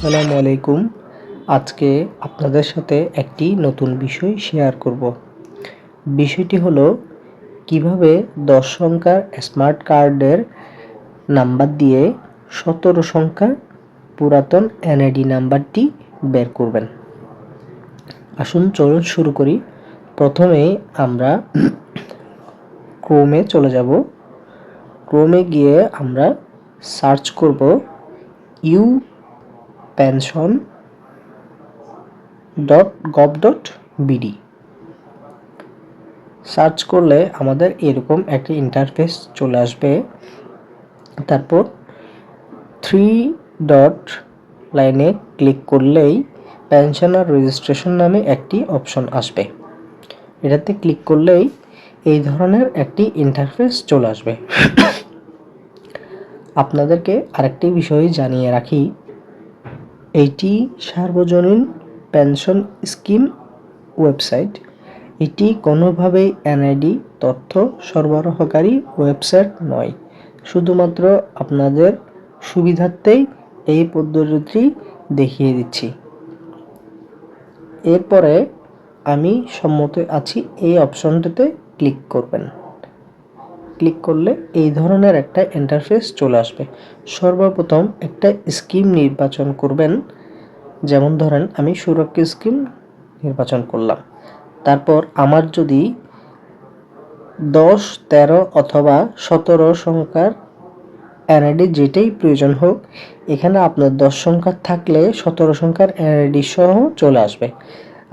আসসালামু আলাইকুম। আজকে আপনাদের সাথে একটি নতুন বিষয় শেয়ার করব। বিষয়টি হলো কিভাবে 10 সংখ্যার স্মার্ট কার্ডের নাম্বার দিয়ে 17 সংখ্যার পুরাতন এনআইডি নাম্বারটি বের করবেন। আসুন চলুন শুরু করি। প্রথমেই আমরা ক্রোমে চলে যাব। ক্রোমে গিয়ে আমরা সার্চ করব pension.gov.bd। সার্চ করলে আমাদের এরকম একটি ইন্টারফেস চলে আসবে। তারপর 3 ডট লাইনে ক্লিক করলেই পেনশনার রেজিস্ট্রেশন নামে একটি অপশন আসবে। এটাতে ক্লিক করলেই এই ধরনের একটি ইন্টারফেস চলে আসবে। আপনাদেরকে আরেকটি বিষয় জানিয়ে রাখি, এটি সার্বজনীন পেনশন স্কিম ওয়েবসাইট। এটি কোনোভাবেই এনআইডি তথ্য সরবরাহকারী ওয়েবসাইট নয়। শুধুমাত্র আপনাদের সুবিধার্থেই এই পদ্ধতিটি দেখিয়ে দিচ্ছি। এরপরে আমি সম্মত আছি এই অপশনটিতে ক্লিক করবেন। ক্লিক করলে এই ধরনের একটা ইন্টারফেস চলে আসবে। সর্বপ্রথম একটা স্কিম নির্বাচন করবেন। যেমন ধরেন আমি সুরক্ষা স্কিম নির্বাচন করলাম। তারপর আমার যদি 10, 13 অথবা 17 সংখ্যার এনআইডি যেটাই প্রয়োজন হোক, এখানে আপনার 10 সংখ্যার থাকলে 17 সংখ্যার এনআইডি সহ চলে আসবে।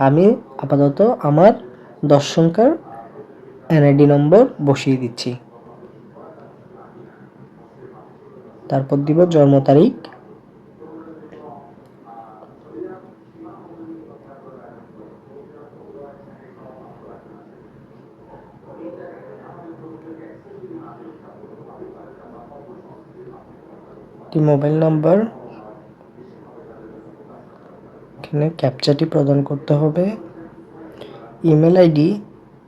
আমি আপাতত আমার 10 সংখ্যার এনআইডি নম্বর বসিয়ে দিচ্ছি। তারপর দিব জন্ম তারিখ। মোবাইল নাম্বার, এখানে ক্যাপচাটি প্রদান করতে হবে। ইমেল আইডি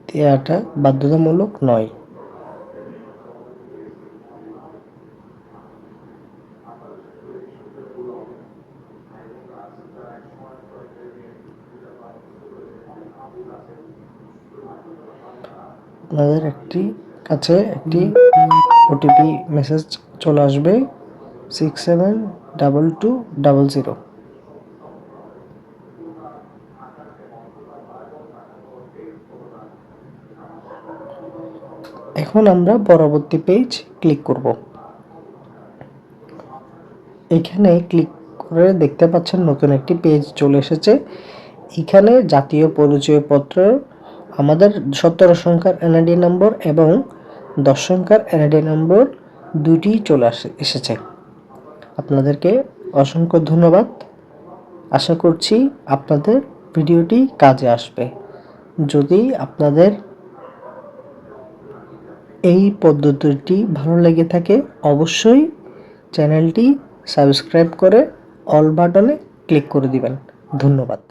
দেওয়াটা বাধ্যতামূলক নয়। আপনাদের কাছে একটি ওটিপি মেসেজ চলে আসবে 672200। এখন আমরা পরবর্তী পেজ ক্লিক করব। এখানে ক্লিক করে দেখতে পাচ্ছেন নতুন একটি পেজ চলে এসেছে। এখানে জাতীয় পরিচয়পত্র, আমাদের 17 সংখ্যার এনআইডি নম্বর এবং 10 সংখ্যার এনআইডি নম্বর দুটি চলে এসেছে। আপনাদেরকে অসংখ্য ধন্যবাদ। আশা করছি আপনাদের ভিডিওটি কাজে আসবে। যদি আপনাদের এই পদ্ধতিটি ভালো লেগে থাকে অবশ্যই চ্যানেলটি সাবস্ক্রাইব করে অল বাটনে ক্লিক করে দিবেন। ধন্যবাদ।